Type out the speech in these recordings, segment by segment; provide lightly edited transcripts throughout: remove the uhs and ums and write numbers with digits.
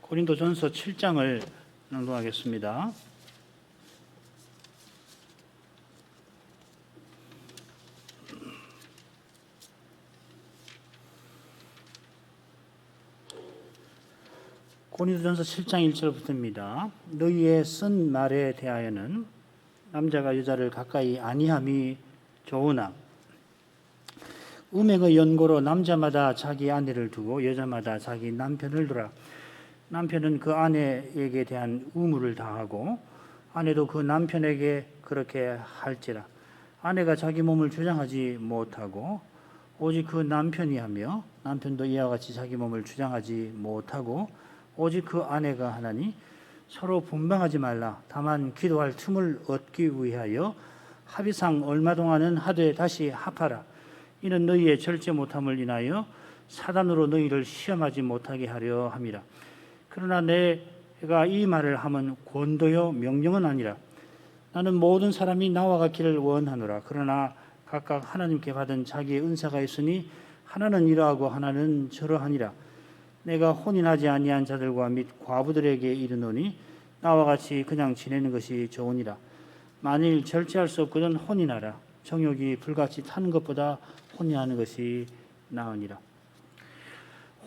고린도전서 7장을 낭독하겠습니다. 고린도전서 7장 1절부터입니다. 너희의 쓴 말에 대하여는 남자가 여자를 가까이 아니함이 좋으나 음행의 연고로 남자마다 자기 아내를 두고 여자마다 자기 남편을 두라. 남편은 그 아내에게 대한 의무를 다하고 아내도 그 남편에게 그렇게 할지라. 아내가 자기 몸을 주장하지 못하고 오직 그 남편이 하며 남편도 이와 같이 자기 몸을 주장하지 못하고 오직 그 아내가 하나니 서로 분방하지 말라. 다만 기도할 틈을 얻기 위하여 합의상 얼마 동안은 하되 다시 합하라. 이는 너희의 절제 못함을 인하여 사단으로 너희를 시험하지 못하게 하려 함이라. 그러나 내가 이 말을 하면 권도요 명령은 아니라. 나는 모든 사람이 나와 같기를 원하노라. 그러나 각각 하나님께 받은 자기의 은사가 있으니 하나는 이러하고 하나는 저러하니라. 내가 혼인하지 아니한 자들과 및 과부들에게 이르노니 나와 같이 그냥 지내는 것이 좋으니라. 만일 절제할 수 없거든 혼인하라. 정욕이 불같이 타는 것보다 혼인하는 것이 나으니라.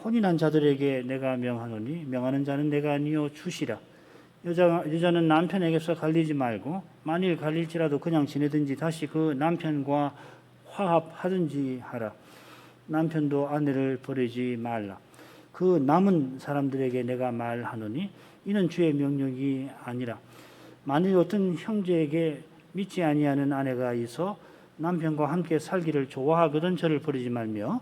혼인한 자들에게 내가 명하노니 명하는 자는 내가 아니요 주시라. 여자는 남편에게서 갈리지 말고 만일 갈릴지라도 그냥 지내든지 다시 그 남편과 화합하든지 하라. 남편도 아내를 버리지 말라. 그 남은 사람들에게 내가 말하노니 이는 주의 명령이 아니라. 만일 어떤 형제에게 믿지 아니하는 아내가 있어 남편과 함께 살기를 좋아하거든 저를 버리지 말며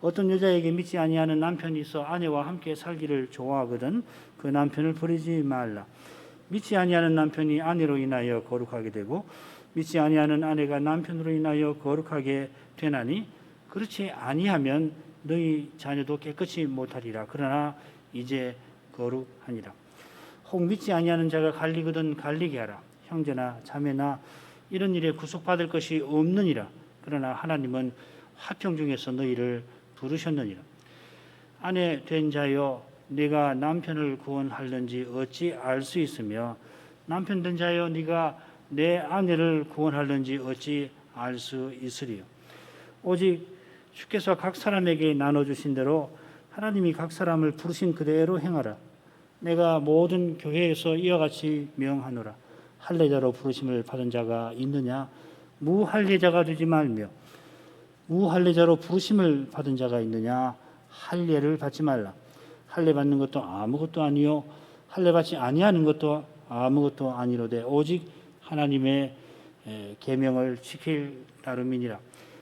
어떤 여자에게 믿지 아니하는 남편이 있어 아내와 함께 살기를 좋아하거든 그 남편을 버리지 말라. 믿지 아니하는 남편이 아내로 인하여 거룩하게 되고 믿지 아니하는 아내가 남편으로 인하여 거룩하게 되나니 그렇지 아니하면 너희 자녀도 깨끗이 못하리라. 그러나 이제 거룩하니라. 혹 믿지 아니하는 자가 갈리거든 갈리게 하라. 형제나 자매나 이런 일에 구속받을 것이 없느니라. 그러나 하나님은 화평 중에서 너희를 부르셨느니라. 아내 된 자여 네가 남편을 구원할는지 어찌 알 수 있으며 남편 된 자여 네가 내 아내를 구원할는지 어찌 알 수 있으리요. 오직 주께서 각 사람에게 나눠주신 대로 하나님이 각 사람을 부르신 그대로 행하라. 내가 모든 교회에서 이와 같이 명하노라. 할례자로 부르심을 받은 자가 있느냐? 무할례자가 되지 말며 무할례자로 부르심을 받은 자가 있느냐? 할례를 받지 말라. 할례 받는 것도 아무것도 아니요 할례 받지 아니하는 것도 아무것도 아니로되 오직 하나님의 계명을 지킬 따름이니라.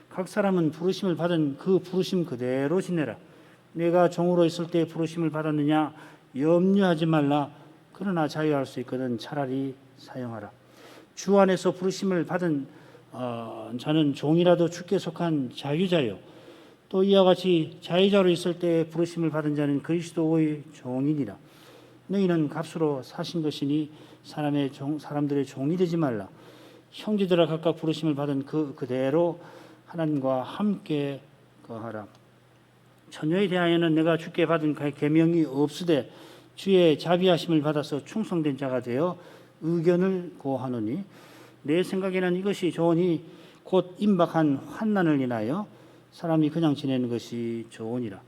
각 사람은 부르심을 받은 그 부르심 그대로 지내라. 내가 종으로 있을 때 부르심을 받았느냐 염려하지 말라. 그러나 자유할 수 있거든 차라리 사용하라. 주 안에서 부르심을 받은 자는 종이라도 주께 속한 자유자요 또 이와 같이 자유자로 있을 때 부르심을 받은 자는 그리스도의 종이니라. 너희는 값으로 사신 것이니 사람들의 종이 되지 말라. 형제들아 각각 부르심을 받은 그대로 하나님과 함께 거하라. 처녀에 대하여는 내가 주께 받은 계명이 없으되 주의 자비하심을 받아서 충성된 자가 되어 의견을 고하노니 내 생각에는 이것이 좋으니 곧 임박한 환난을 인하여 사람이 그냥 지내는 것이 좋으니라.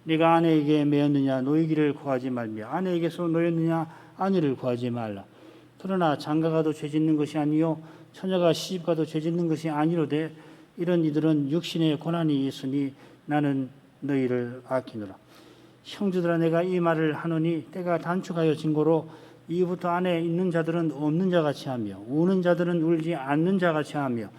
네가 아내에게 매였느냐 노이기를 구하지 말며 아내에게서 노였느냐 아내를 구하지 말라. 그러나 장가가도 죄짓는 것이 아니요 처녀가 시집가도 죄짓는 것이 아니로되 이런 이들은 육신의 고난이 있으니 나는 너희를 아끼노라. 형제들아 내가 이 말을 하노니 때가 단축하여 진고로 이후부터 안에 있는 자들은 없는 자같이 하며 우는 자들은 울지 않는 자같이 하며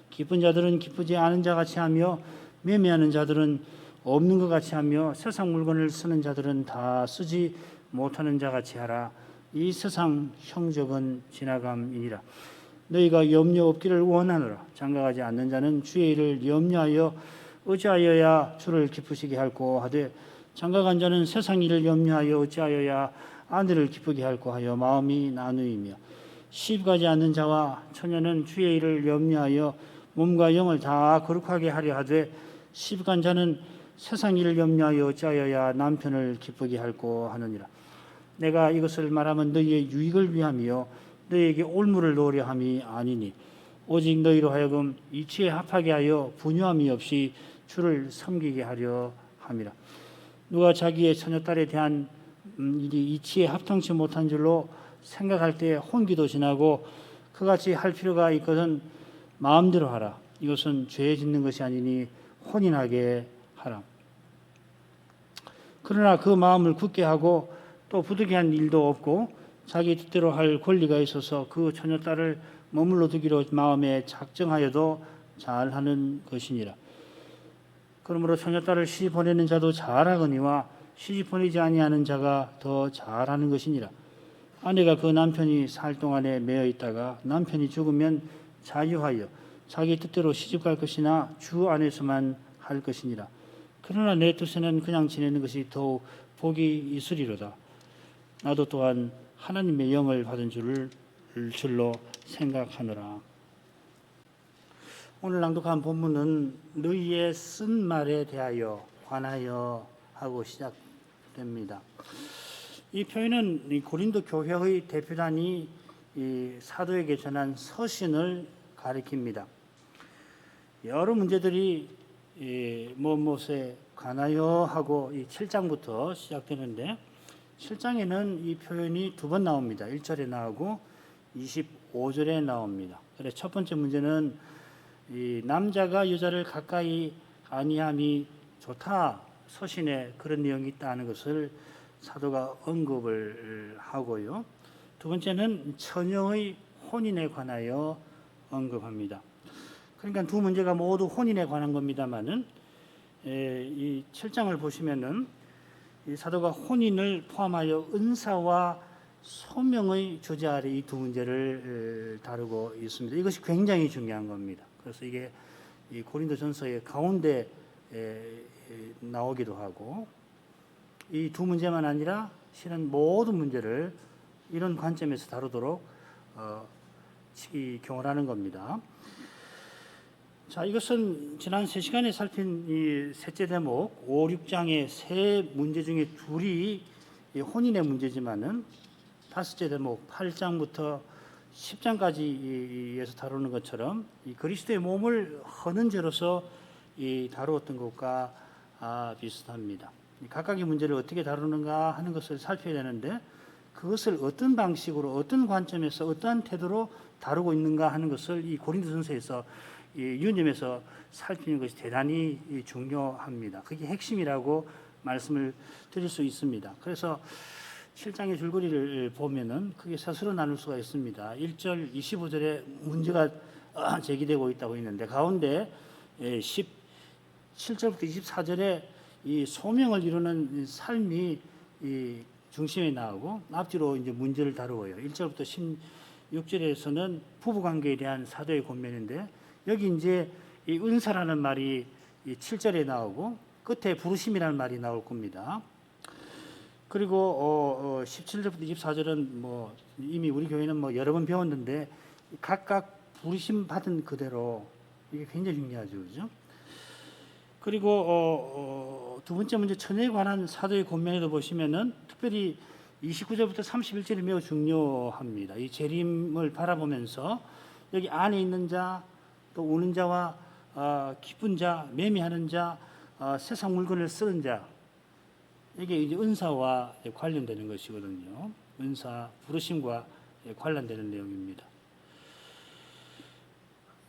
기쁜 자들은 기쁘지 않은 자같이 하며 매매하는 자들은 없는 것 같이 하며 세상 물건을 쓰는 자들은 다 쓰지 못하는 자같이 하라. 이 세상 형적은 지나감이니라. 너희가 염려 없기를 원하노라. 장가가지 않는 자는 주의 일을 염려하여 어찌하여야 주를 기쁘시게 할꼬 하되 장가간 자는 세상 일을 염려하여 어찌하여야 아내를 기쁘게 할꼬 하여 마음이 나누이며 시집가지 않는 자와 처녀는 주의 일을 염려하여 몸과 영을 다 거룩하게 하려 하되 시집간 자는 세상 일을 염려하여 어찌하여야 남편을 기쁘게 할꼬 하느니라. 내가 이것을 말하면 너희의 유익을 위함이요 너희에게 올무를 놓으려 함이 아니니 오직 너희로 하여금 이치에 합하게 하여 분유함이 없이 주를 섬기게 하려 함이라. 누가 자기의 처녀딸에 대한 일이 이치에 합당치 못한 줄로 생각할 때 혼기도 지나고 그같이 할 필요가 있거든 마음대로 하라. 이것은 죄 짓는 것이 아니니 혼인하게 하라. 그러나 그 마음을 굳게 하고 또 부득이한 일도 없고 자기 뜻대로 할 권리가 있어서 그 처녀딸을 머물러 두기로 마음에 작정하여도 잘하는 것이니라. 그러므로 처녀딸을 시집 보내는 자도 잘하거니와 시집 보내지 아니하는 자가 더 잘하는 것이니라. 아내가 그 남편이 살 동안에 매여 있다가 남편이 죽으면 자유하여 자기 뜻대로 시집 갈 것이나 주 안에서만 할 것이니라. 그러나 내 뜻에는 그냥 지내는 것이 더욱 복이 있으리로다. 나도 또한 하나님의 영을 받은 줄로 생각하노라. 오늘 낭독한 본문은 너희의 쓴 말에 대하여 관하여 하고 시작됩니다. 이 표현은 고린도 교회의 대표단이 이 사도에게 전한 서신을 가리킵니다. 여러 문제들이 무엇에 관하여 하고 이 7장부터 시작되는데 7장에는 이 표현이 두 번 나옵니다. 1절에 나오고 25절에 나옵니다. 그래서 첫 번째 문제는 이 남자가 여자를 가까이 아니함이 좋다. 서신에 그런 내용이 있다는 것을 사도가 언급을 하고요. 두 번째는 처녀의 혼인에 관하여 언급합니다. 그러니까 두 문제가 모두 혼인에 관한 겁니다만은 이 7장을 보시면은 이 사도가 혼인을 포함하여 은사와 소명의 주제 아래 이 두 문제를 다루고 있습니다. 이것이 굉장히 중요한 겁니다. 그래서 이게 이 고린도전서의 가운데 나오기도 하고 이 두 문제만 아니라 실은 모든 문제를 이런 관점에서 다루도록 교훈하는 겁니다. 자, 이것은 지난 3시간에 살핀 이 셋째 대목 5, 6장의 세 문제 중에 둘이 혼인의 문제지만은 다섯째 대목 8장부터 10장까지에서 다루는 것처럼 이 그리스도의 몸을 허는 죄로서 다루었던 것과 비슷합니다. 각각의 문제를 어떻게 다루는가 하는 것을 살펴야 되는데 그것을 어떤 방식으로 어떤 관점에서 어떠한 태도로 다루고 있는가 하는 것을 이 고린도전서에서 유념해서 살피는 것이 대단히 중요합니다. 그게 핵심이라고 말씀을 드릴 수 있습니다. 그래서 7장의 줄거리를 보면은 크게 셋으로 나눌 수가 있습니다. 1절 25절에 문제가 제기되고 있다고 했는데 가운데 17절부터 24절에 이 소명을 이루는 삶이 이 중심에 나오고 앞뒤로 이제 문제를 다루어요. 1절부터 16절에서는 부부 관계에 대한 사도의 권면인데 여기 이제 이 은사라는 말이 이 7절에 나오고 끝에 부르심이라는 말이 나올 겁니다. 그리고 17절부터 24절은 뭐 이미 우리 교회는 뭐 여러 번 배웠는데 각각 부르심 받은 그대로 이게 굉장히 중요하죠, 그죠? 그리고 두 번째 문제 처녀에 관한 사도의 권면에도 보시면은 특별히 29절부터 31절이 매우 중요합니다. 이 재림을 바라보면서 여기 안에 있는 자, 또 우는 자와 기쁜 자, 매매하는 자, 세상 물건을 쓰는 자, 이게 이제 은사와 관련되는 것이거든요. 은사, 부르심과 관련되는 내용입니다.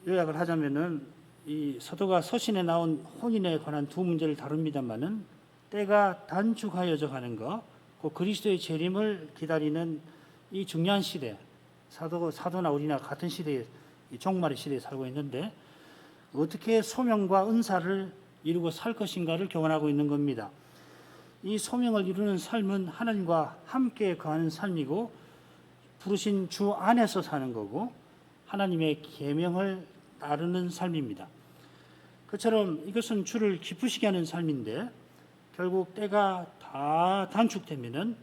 요약을 하자면은 이 서도가 서신에 나온 혼인에 관한 두 문제를 다룹니다만은 때가 단축하여져 가는 것, 그 그리스도의 재림을 기다리는 이 중요한 시대, 사도나 우리나 같은 시대에 종말의 시대에 살고 있는데 어떻게 소명과 은사를 이루고 살 것인가를 교훈하고 있는 겁니다. 이 소명을 이루는 삶은 하나님과 함께 거하는 삶이고 부르신 주 안에서 사는 거고 하나님의 계명을 따르는 삶입니다. 그처럼 이것은 주를 기쁘시게 하는 삶인데 결국 때가 다 단축되면은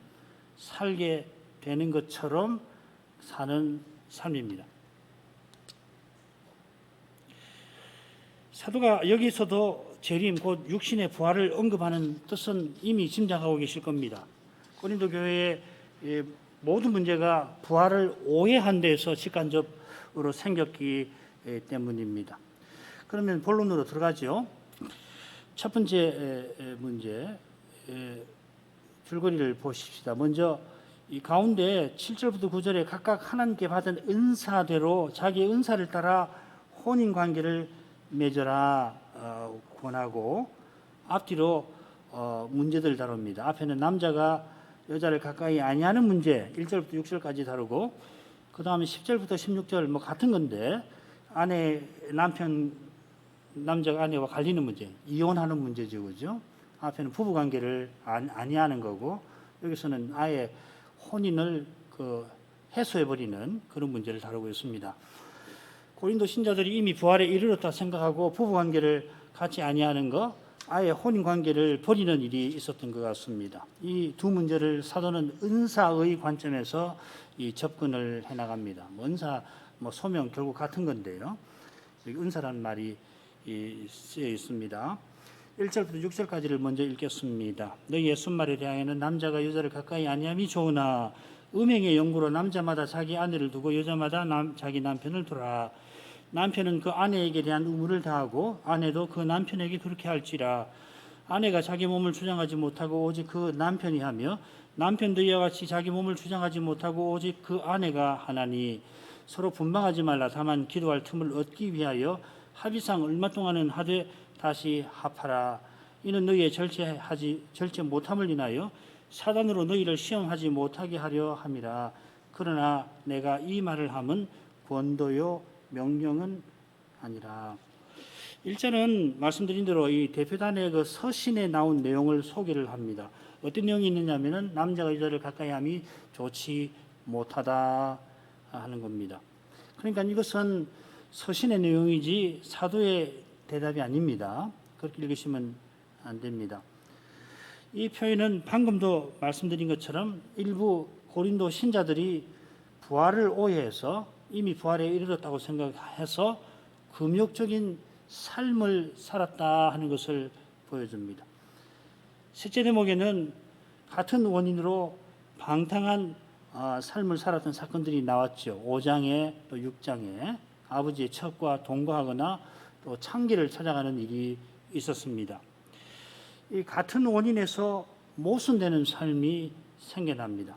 살게 되는 것처럼 사는 삶입니다. 사도가 여기서도 재림 곧 육신의 부활을 언급하는 뜻은 이미 짐작하고 계실 겁니다. 고린도 교회에 모든 문제가 부활을 오해한 데서 직간접으로 생겼기 때문입니다. 그러면 본론으로 들어가죠. 첫 번째 문제, 줄거리를 보십시다. 먼저 이 가운데 7절부터 9절에 각각 하나님께 받은 은사대로 자기의 은사를 따라 혼인관계를 맺어라 권하고, 앞뒤로 문제들 다룹니다. 앞에는 남자가 여자를 가까이 아니하는 문제 1절부터 6절까지 다루고, 그 다음에 10절부터 16절 뭐 같은 건데 남자가 아내와 갈리는 문제, 이혼하는 문제죠, 그죠? 앞에는 부부관계를 아니하는 거고, 여기서는 아예 혼인을 해소해버리는 그런 문제를 다루고 있습니다. 고린도 신자들이 이미 부활에 이르렀다 생각하고 부부관계를 같이 아니하는 거, 아예 혼인관계를 버리는 일이 있었던 것 같습니다. 이 두 문제를 사도는 은사의 관점에서 접근을 해나갑니다. 은사, 소명 결국 같은 건데요. 은사라는 말이 쓰여 있습니다. 1절부터 6절까지를 먼저 읽겠습니다. 너희의 순말에 대하여는 남자가 여자를 가까이 아니함이 좋으나 음행의 연구로 남자마다 자기 아내를 두고 여자마다 자기 남편을 두라. 남편은 그 아내에게 대한 의무를 다하고 아내도 그 남편에게 그렇게 할지라. 아내가 자기 몸을 주장하지 못하고 오직 그 남편이 하며 남편도 이와 같이 자기 몸을 주장하지 못하고 오직 그 아내가 하나니, 서로 분방하지 말라. 다만 기도할 틈을 얻기 위하여 합의상 얼마 동안은 하되 다시 합하라. 이는 너희의 절제 못함을 인하여 사단으로 너희를 시험하지 못하게 하려 함이라. 그러나 내가 이 말을 함은 권도요 명령은 아니라. 1절은 말씀드린 대로 이 대표단의 그 서신에 나온 내용을 소개를 합니다. 어떤 내용이 있느냐면은 남자가 여자를 가까이 함이 좋지 못하다 하는 겁니다. 그러니까 이것은 서신의 내용이지 사도의 대답이 아닙니다. 그렇게 읽으시면 안 됩니다. 이 표현은 방금도 말씀드린 것처럼 일부 고린도 신자들이 부활을 오해해서 이미 부활에 이르렀다고 생각해서 금욕적인 삶을 살았다 하는 것을 보여줍니다. 셋째 대목에는 같은 원인으로 방탕한 삶을 살았던 사건들이 나왔죠. 5장에 또 6장에 아버지의 첩과 동거하거나 또 창기를 찾아가는 일이 있었습니다. 이 같은 원인에서 모순되는 삶이 생겨납니다.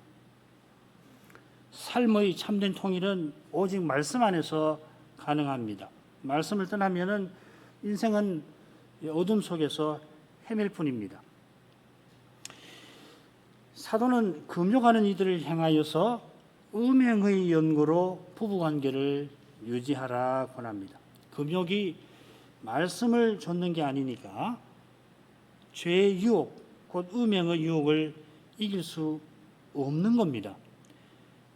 삶의 참된 통일은 오직 말씀 안에서 가능합니다. 말씀을 떠나면은 인생은 어둠 속에서 헤맬 뿐입니다. 사도는 금욕하는 이들을 향하여서 음행의 연고로 부부관계를 유지하라 권합니다. 금욕이 말씀을 좇는 게 아니니까 죄의 유혹, 곧 음행의 유혹을 이길 수 없는 겁니다.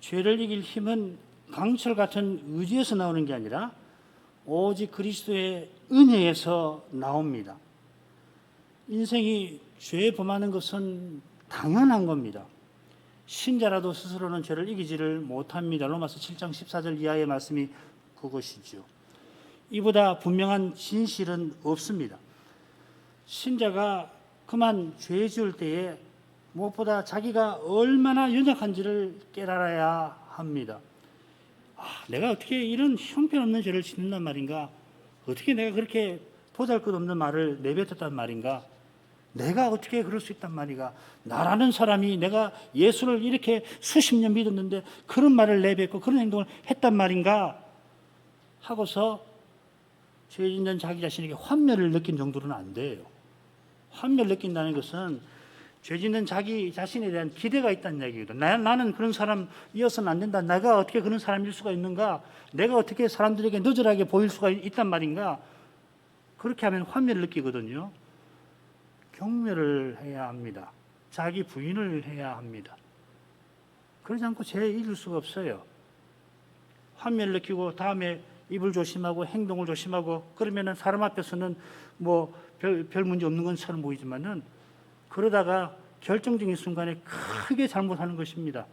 죄를 이길 힘은 강철 같은 의지에서 나오는 게 아니라 오직 그리스도의 은혜에서 나옵니다. 인생이 죄에 범하는 것은 당연한 겁니다. 신자라도 스스로는 죄를 이기지를 못합니다. 로마서 7장 14절 이하의 말씀이 그것이죠. 이보다 분명한 진실은 없습니다. 신자가 그만 죄 지을 때에 무엇보다 자기가 얼마나 연약한지를 깨달아야 합니다. 내가 어떻게 이런 형편없는 죄를 짓는단 말인가? 어떻게 내가 그렇게 보잘것없는 말을 내뱉었단 말인가? 내가 어떻게 그럴 수 있단 말인가? 나라는 사람이 내가 예수를 이렇게 수십 년 믿었는데 그런 말을 내뱉고 그런 행동을 했단 말인가? 하고서 죄 짓는 자기 자신에게 환멸을 느낀 정도로는 안 돼요. 환멸을 느낀다는 것은 죄 짓는 자기 자신에 대한 기대가 있다는 얘기거든. 나는 그런 사람이어서는 안 된다. 내가 어떻게 그런 사람일 수가 있는가? 내가 어떻게 사람들에게 너절하게 보일 수가 있단 말인가? 그렇게 하면 환멸을 느끼거든요. 경멸을 해야 합니다. 자기 부인을 해야 합니다. 그러지 않고 죄 이길 수가 없어요. 환멸을 느끼고 다음에 입을 조심하고 행동을 조심하고 그러면은 사람 앞에서는 별 문제 없는 것처럼 보이지만은 그러다가 결정적인 순간에 크게 잘못하는 것입니다.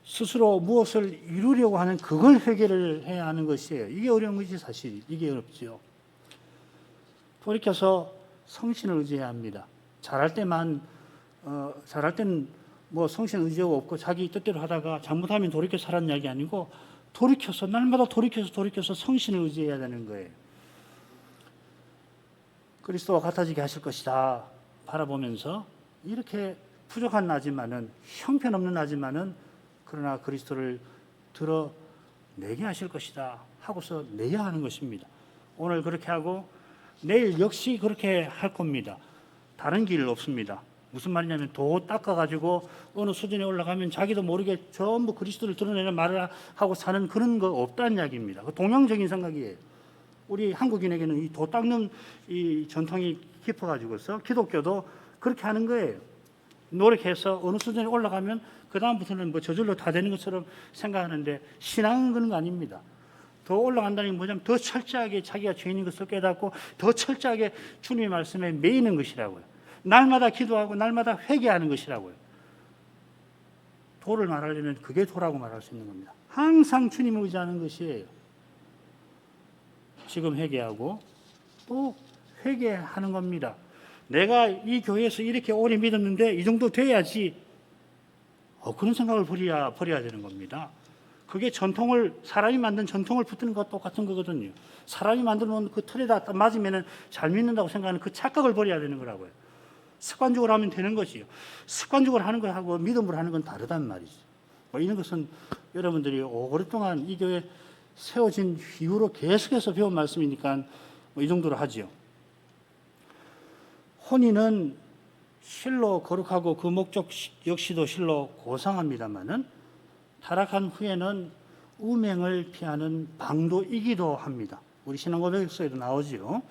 스스로 무엇을 이루려고 하는 그걸 회개를 해야 하는 것이에요. 이게 어려운 것이 사실. 이게 어렵죠. 돌이켜서 성신을 의지해야 합니다. 잘할 때는 뭐 성신 의지가 없고 자기 뜻대로 하다가 잘못하면 돌이켜 살았는 이야기 아니고 돌이켜서 날마다 돌이켜서 성신을 의지해야 되는 거예요. 그리스도와 같아지게 하실 것이다 바라보면서 이렇게 부족한 나지만은 형편없는 나지만은 그러나 그리스도를 드러내게 하실 것이다 하고서 내야 하는 것입니다. 오늘 그렇게 하고 내일 역시 그렇게 할 겁니다. 다른 길 없습니다. 무슨 말이냐면 도 닦아가지고 어느 수준에 올라가면 자기도 모르게 전부 그리스도를 드러내는 말을 하고 사는 그런 거 없다는 이야기입니다. 동양적인 생각이에요. 우리 한국인에게는 이 도 닦는 이 전통이 깊어가지고서 기독교도 그렇게 하는 거예요. 노력해서 어느 수준에 올라가면 그 다음부터는 뭐 저절로 다 되는 것처럼 생각하는데 신앙은 그런 거 아닙니다. 더 올라간다는 게 뭐냐면 더 철저하게 자기가 죄인인 것을 깨닫고 더 철저하게 주님의 말씀에 매이는 것이라고요. 날마다 기도하고 날마다 회개하는 것이라고요. 도를 말하려면 그게 도라고 말할 수 있는 겁니다. 항상 주님을 의지하는 것이에요. 지금 회개하고 또 회개하는 겁니다. 내가 이 교회에서 이렇게 오래 믿었는데 이 정도 돼야지 그런 생각을 버려야 되는 겁니다. 그게 사람이 만든 전통을 붙드는 것과 똑같은 거거든요. 사람이 만들어 놓은 그 틀에다 맞으면 잘 믿는다고 생각하는 그 착각을 버려야 되는 거라고요. 습관적으로 하면 되는 것이요. 습관적으로 하는 것하고 믿음으로 하는 건 다르단 말이죠. 이런 것은 여러분들이 오랫동안 이 교회 세워진 이후로 계속해서 배운 말씀이니까 이 정도로 하지요. 혼인은 실로 거룩하고 그 목적 역시도 실로 고상합니다마는 타락한 후에는 음행을 피하는 방도이기도 합니다. 우리 신앙고백서에도 나오지요.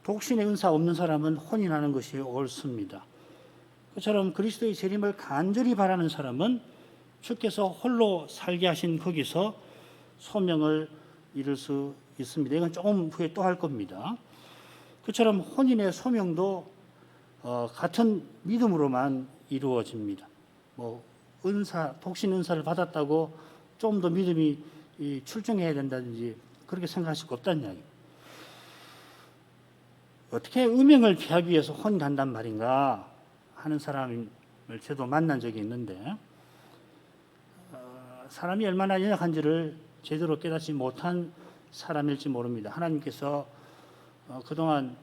독신의 은사 없는 사람은 혼인하는 것이 옳습니다. 그처럼 그리스도의 재림을 간절히 바라는 사람은 주께서 홀로 살게 하신 거기서 소명을 이룰 수 있습니다. 이건 조금 후에 또 할 겁니다. 그처럼 혼인의 소명도 같은 믿음으로만 이루어집니다. 독신 은사를 받았다고 좀 더 믿음이 출중해야 된다든지 그렇게 생각하실 거 없다는 이야기. 어떻게 음행을 피하기 위해서 혼인한단 말인가 하는 사람을 저도 만난 적이 있는데 사람이 얼마나 연약한지를 제대로 깨닫지 못한 사람일지 모릅니다. 하나님께서 그동안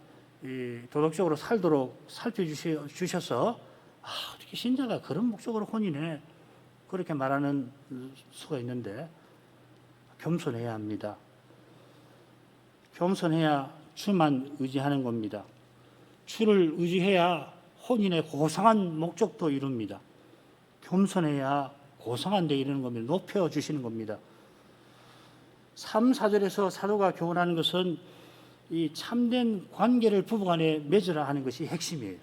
도덕적으로 살도록 살펴주셔서 어떻게 신자가 그런 목적으로 혼인해 그렇게 말하는 수가 있는데 겸손해야 합니다. 겸손해야 주만 의지하는 겁니다. 주를 의지해야 혼인의 고상한 목적도 이룹니다. 겸손해야 고상한 데 이르는 겁니다. 높여주시는 겁니다. 3, 4절에서 사도가 교훈하는 것은 이 참된 관계를 부부간에 맺으라 하는 것이 핵심이에요.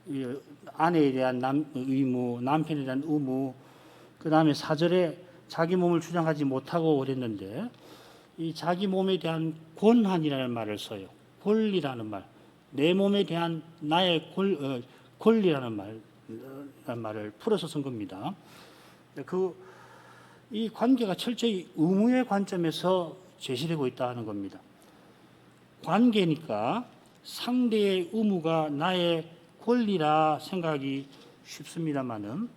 이 아내에 대한 의무, 남편에 대한 의무, 그 다음에 4절에 자기 몸을 주장하지 못하고 그랬는데 이 자기 몸에 대한 권한이라는 말을 써요. 권리라는 말. 내 몸에 대한 나의 권리라는 말을 풀어서 쓴 겁니다. 이 관계가 철저히 의무의 관점에서 제시되고 있다는 겁니다. 관계니까 상대의 의무가 나의 권리라 생각하기 쉽습니다만은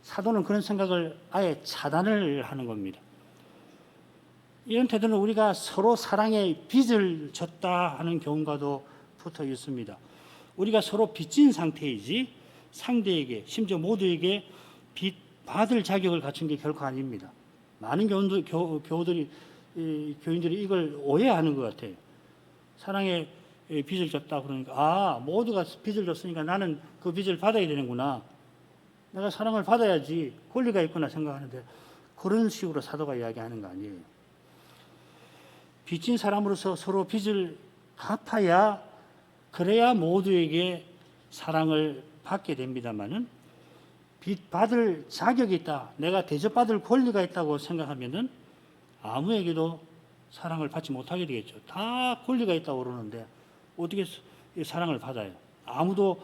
사도는 그런 생각을 아예 차단을 하는 겁니다. 이런 태도는 우리가 서로 사랑에 빚을 졌다 하는 경우가도 붙어 있습니다. 우리가 서로 빚진 상태이지 상대에게 심지어 모두에게 빚 받을 자격을 갖춘 게 결코 아닙니다. 많은 교인들이 이걸 오해하는 것 같아요. 사랑에 빚을 졌다 그러니까 모두가 빚을 졌으니까 나는 그 빚을 받아야 되는구나. 내가 사랑을 받아야지 권리가 있구나 생각하는데 그런 식으로 사도가 이야기하는 거 아니에요. 빚진 사람으로서 서로 빚을 갚아야 그래야 모두에게 사랑을 받게 됩니다마는 빚 받을 자격이 있다. 내가 대접받을 권리가 있다고 생각하면은 아무에게도 사랑을 받지 못하게 되겠죠. 다 권리가 있다고 그러는데 어떻게 사랑을 받아요? 아무도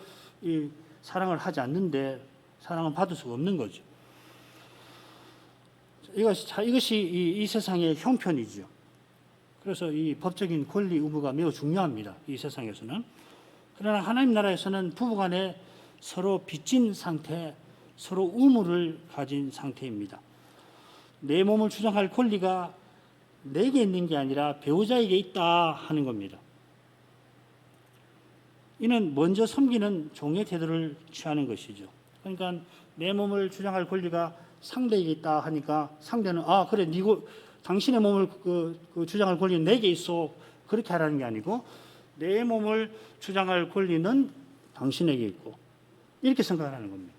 사랑을 하지 않는데 사랑을 받을 수가 없는 거죠. 이것이 이 세상의 형편이죠. 그래서 이 법적인 권리 의무가 매우 중요합니다. 이 세상에서는. 그러나 하나님 나라에서는 부부간에 서로 빚진 상태, 서로 의무를 가진 상태입니다. 내 몸을 주장할 권리가 내게 있는 게 아니라 배우자에게 있다 하는 겁니다. 이는 먼저 섬기는 종의 태도를 취하는 것이죠. 그러니까 내 몸을 주장할 권리가 상대에게 있다 하니까 상대는 그래 당신의 몸을 주장할 권리는 내게 있어 그렇게 하라는 게 아니고 내 몸을 주장할 권리는 당신에게 있고 이렇게 생각하는 겁니다.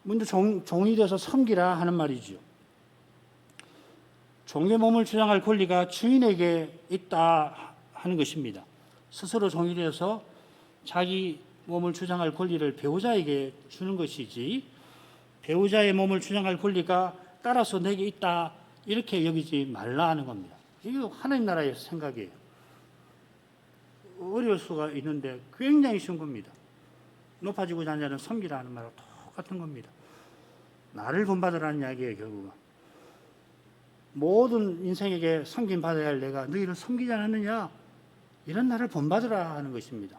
먼저 종이 되어서 섬기라 하는 말이죠. 종의 몸을 주장할 권리가 주인에게 있다 하는 것입니다. 스스로 종이 되어서 자기 몸을 주장할 권리를 배우자에게 주는 것이지 배우자의 몸을 주장할 권리가 따라서 내게 있다 이렇게 여기지 말라 하는 겁니다. 이게 하나님 나라의 생각이에요. 어려울 수가 있는데 굉장히 쉬운 겁니다. 높아지고자 하는 자는 섬기라 하는 말과 똑같은 겁니다. 나를 본받으라는 이야기예요. 결국은 모든 인생에게 섬김받아야 할 내가 너희를 섬기지 않았느냐 이런 나를 본받으라 하는 것입니다.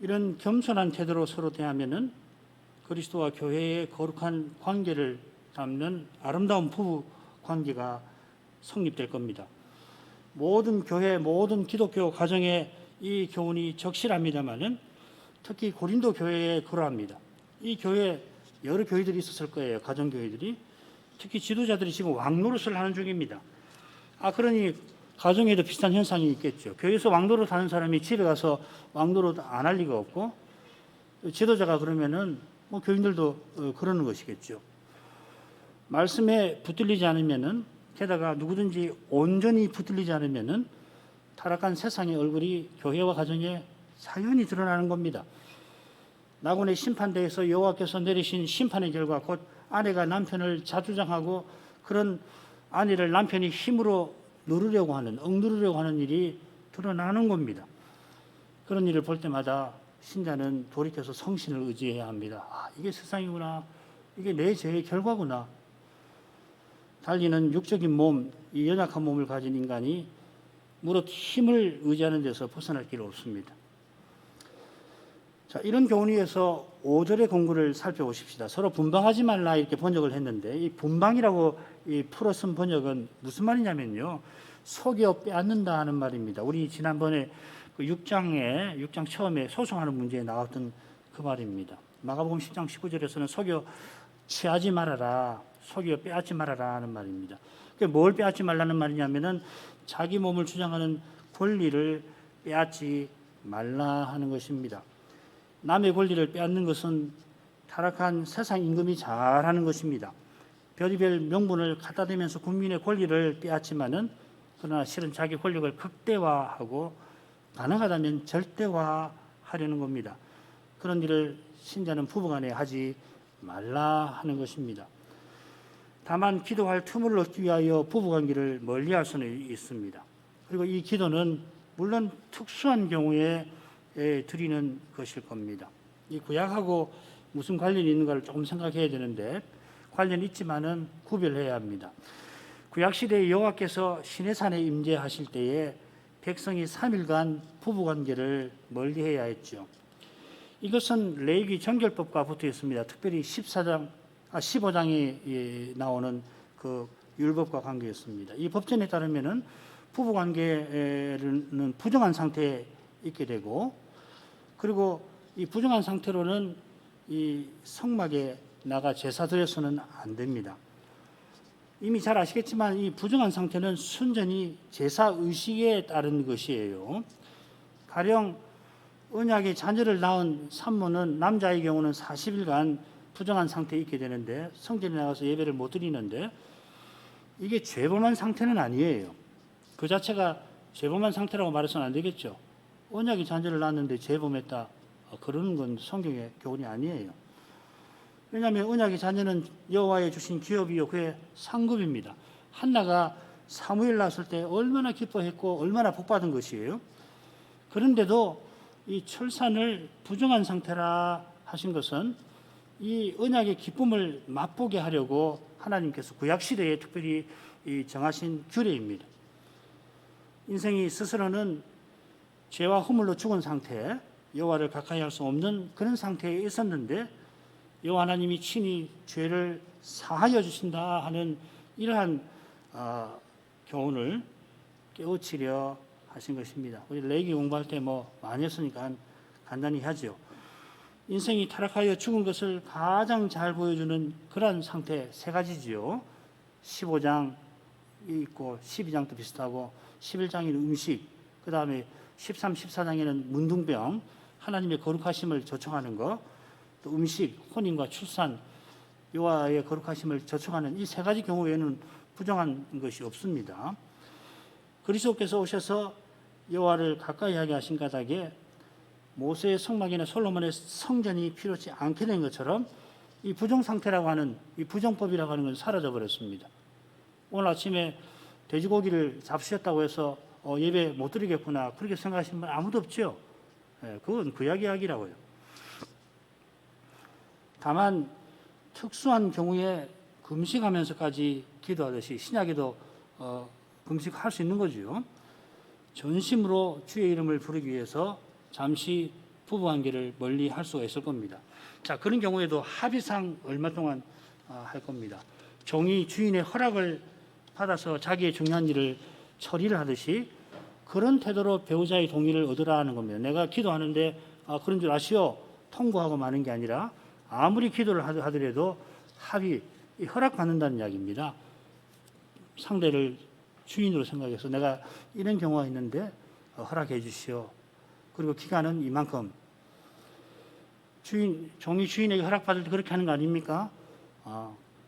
이런 겸손한 태도로 서로 대하면은 그리스도와 교회의 거룩한 관계를 담는 아름다운 부부 관계가 성립될 겁니다. 모든 교회, 모든 기독교 가정에 이 교훈이 적실합니다만은 특히 고린도 교회에 그러합니다. 이 교회 여러 교회들이 있었을 거예요. 가정 교회들이 특히 지도자들이 지금 왕노릇을 하는 중입니다. 그러니 가정에도 비슷한 현상이 있겠죠. 교회에서 왕노릇 하는 사람이 집에 가서 왕노릇 안 할 리가 없고 지도자가 그러면은 교인들도 그러는 것이겠죠. 말씀에 붙들리지 않으면은 게다가 누구든지 온전히 붙들리지 않으면은 타락한 세상의 얼굴이 교회와 가정에 사연히 드러나는 겁니다. 낙원의 심판대에서 여호와께서 내리신 심판의 결과 곧 아내가 남편을 자주장하고 그런 아내를 남편이 힘으로 억누르려고 하는 일이 드러나는 겁니다. 그런 일을 볼 때마다 신자는 돌이켜서 성신을 의지해야 합니다. 이게 세상이구나. 이게 내 죄의 결과구나. 달리는 육적인 몸, 이 연약한 몸을 가진 인간이 무릇 힘을 의지하는 데서 벗어날 길이 없습니다. 자, 이런 교훈 위에서 5절의 공구를 살펴보십시다. 서로 분방하지 말라 이렇게 번역을 했는데 이 분방이라고 이 풀어 쓴 번역은 무슨 말이냐면요. 속여 빼앗는다 하는 말입니다. 우리 지난번에 그 6장 처음에 소송하는 문제에 나왔던 그 말입니다. 마가복음 10장 19절에서는 속여 취하지 말아라, 속여 빼앗지 말아라 하는 말입니다. 뭘 빼앗지 말라는 말이냐면은 자기 몸을 주장하는 권리를 빼앗지 말라 하는 것입니다. 남의 권리를 빼앗는 것은 타락한 세상 임금이 잘하는 것입니다. 별의별 명분을 갖다 대면서 국민의 권리를 빼앗지만은 그러나 실은 자기 권력을 극대화하고 가능하다면 절대화하려는 겁니다. 그런 일을 신자는 부부간에 하지 말라 하는 것입니다. 다만 기도할 틈을 얻기 위하여 부부관계를 멀리할 수는 있습니다. 그리고 이 기도는 물론 특수한 경우에 드리는 것일 겁니다. 이 구약하고 무슨 관련이 있는가를 조금 생각해야 되는데 관련이 있지만은 구별해야 합니다. 구약 시대에 여호와께서 시내산에 임재하실 때에 백성이 3일간 부부관계를 멀리해야 했죠. 이것은 레위기 정결법과 붙어 있습니다. 특별히 15장에 나오는 그 율법과 관계였습니다. 이 법전에 따르면은 부부관계는 부정한 상태에 있게 되고 그리고 이 부정한 상태로는 이 성막에 나가 제사 드려서는 안 됩니다. 이미 잘 아시겠지만 이 부정한 상태는 순전히 제사 의식에 따른 것이에요. 가령 언약의 자녀를 낳은 산모는 남자의 경우는 40일간 부정한 상태에 있게 되는데 성전에 나가서 예배를 못 드리는데 이게 죄범한 상태는 아니에요. 그 자체가 죄범한 상태라고 말해서는 안 되겠죠. 언약의 자녀를 낳았는데 죄범했다. 그러는 건 성경의 교훈이 아니에요. 왜냐하면 언약의 자녀는 여호와의 주신 기업이요 그의 상급입니다. 한나가 사무엘 낳았을 때 얼마나 기뻐했고 얼마나 복받은 것이에요. 그런데도 이 출산을 부정한 상태라 하신 것은 이 언약의 기쁨을 맛보게 하려고 하나님께서 구약 시대에 특별히 정하신 규례입니다. 인생이 스스로는 죄와 허물로 죽은 상태, 여호와를 가까이 할 수 없는 그런 상태에 있었는데 여호와 하나님이 친히 죄를 사하여 주신다 하는 이러한 교훈을 깨우치려 하신 것입니다. 우리 레위기 공부할 때 많이 했으니까 간단히 하죠. 인생이 타락하여 죽은 것을 가장 잘 보여주는 그러한 상태 세 가지지요. 15장이 있고 12장도 비슷하고 11장에는 음식, 그 다음에 13, 14장에는 문둥병, 하나님의 거룩하심을 저촉하는 것, 또 음식, 혼인과 출산, 여호와의 거룩하심을 저촉하는 이 세 가지 경우에는 부정한 것이 없습니다. 그리스도께서 오셔서 여호와를 가까이 하게 하신 까닭에 모세의 성막이나 솔로몬의 성전이 필요치 않게 된 것처럼 이 부정 상태라고 하는 이 부정법이라고 하는 건 사라져 버렸습니다. 오늘 아침에 돼지고기를 잡수셨다고 해서 예배 못 드리겠구나 그렇게 생각하시는 분 아무도 없죠. 그건 구약 이야기라고요. 다만 특수한 경우에 금식하면서까지 기도하듯이 신약에도 금식할 수 있는 거죠. 전심으로 주의 이름을 부르기 위해서 잠시 부부관계를 멀리 할 수가 있을 겁니다. 자, 그런 경우에도 합의상 얼마 동안 할 겁니다. 종이 주인의 허락을 받아서 자기의 중요한 일을 처리를 하듯이 그런 태도로 배우자의 동의를 얻으라 하는 겁니다. 내가 기도하는데 그런 줄 아시오 통보하고 마는 게 아니라 아무리 기도를 하더라도 합의, 허락받는다는 이야기입니다. 상대를 주인으로 생각해서 내가 이런 경우가 있는데 허락해 주시오. 그리고 기간은 이만큼. 종이 주인에게 허락받을 때 그렇게 하는 거 아닙니까?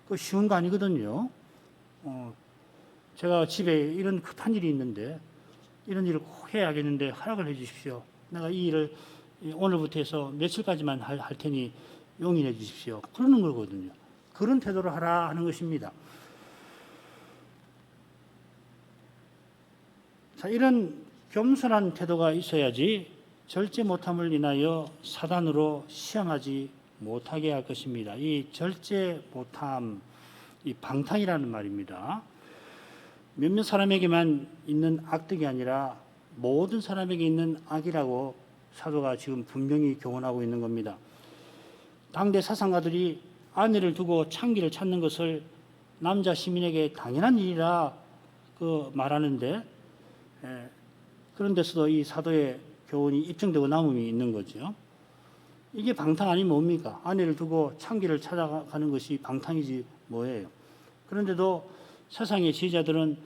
그거 쉬운 거 아니거든요. 제가 집에 이런 급한 일이 있는데 이런 일을 꼭 해야겠는데 허락을 해 주십시오. 내가 이 일을 오늘부터 해서 며칠까지만 할 테니 용인해 주십시오. 그러는 거거든요. 그런 태도로 하라 하는 것입니다. 자, 이런 겸손한 태도가 있어야지 절제 못함을 인하여 사단으로 시험하지 못하게 할 것입니다. 이 절제 못함, 이 방탕이라는 말입니다. 몇몇 사람에게만 있는 악덕이 아니라 모든 사람에게 있는 악이라고 사도가 지금 분명히 교훈하고 있는 겁니다. 당대 사상가들이 아내를 두고 창기를 찾는 것을 남자 시민에게 당연한 일이라 말하는데 그런 데서도 이 사도의 교훈이 입증되고 남음이 있는 거죠. 이게 방탕 아니면 뭡니까? 아내를 두고 창기를 찾아가는 것이 방탕이지 뭐예요. 그런데도 세상의 지혜자들은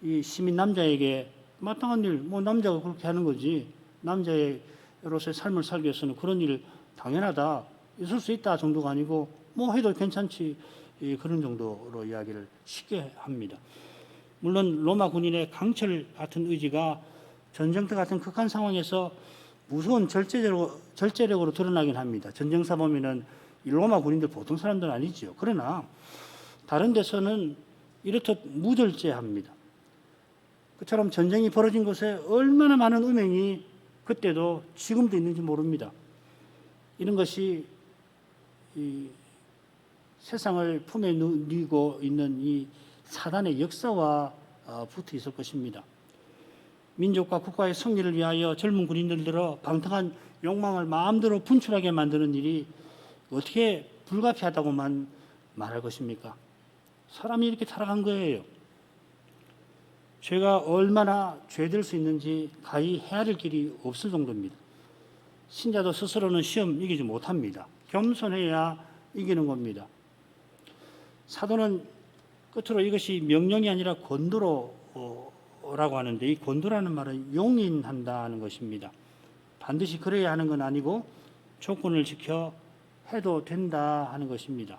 이 시민 남자에게 마땅한 일, 남자가 그렇게 하는 거지. 남자로서의 삶을 살기 위해서는 그런 일 당연하다. 있을 수 있다 정도가 아니고 해도 괜찮지. 그런 정도로 이야기를 쉽게 합니다. 물론 로마 군인의 강철 같은 의지가 전쟁터 같은 극한 상황에서 무서운 절제력으로 드러나긴 합니다. 전쟁사 보면은 이 로마 군인들 보통 사람들은 아니죠. 그러나 다른 데서는 이렇듯 무절제합니다. 그처럼 전쟁이 벌어진 곳에 얼마나 많은 음행이 그때도 지금도 있는지 모릅니다. 이런 것이 이 세상을 품에 누이고 있는 이 사단의 역사와 붙어 있을 것입니다. 민족과 국가의 승리를 위하여 젊은 군인들 들어 방탕한 욕망을 마음대로 분출하게 만드는 일이 어떻게 불가피하다고만 말할 것입니까? 사람이 이렇게 타락한 거예요. 죄가 얼마나 죄될 수 있는지 가히 헤아릴 길이 없을 정도입니다. 신자도 스스로는 시험 이기지 못합니다. 겸손해야 이기는 겁니다. 사도는 끝으로 이것이 명령이 아니라 권도로라고 하는데 이 권도라는 말은 용인한다는 것입니다. 반드시 그래야 하는 건 아니고 조건을 지켜 해도 된다 하는 것입니다.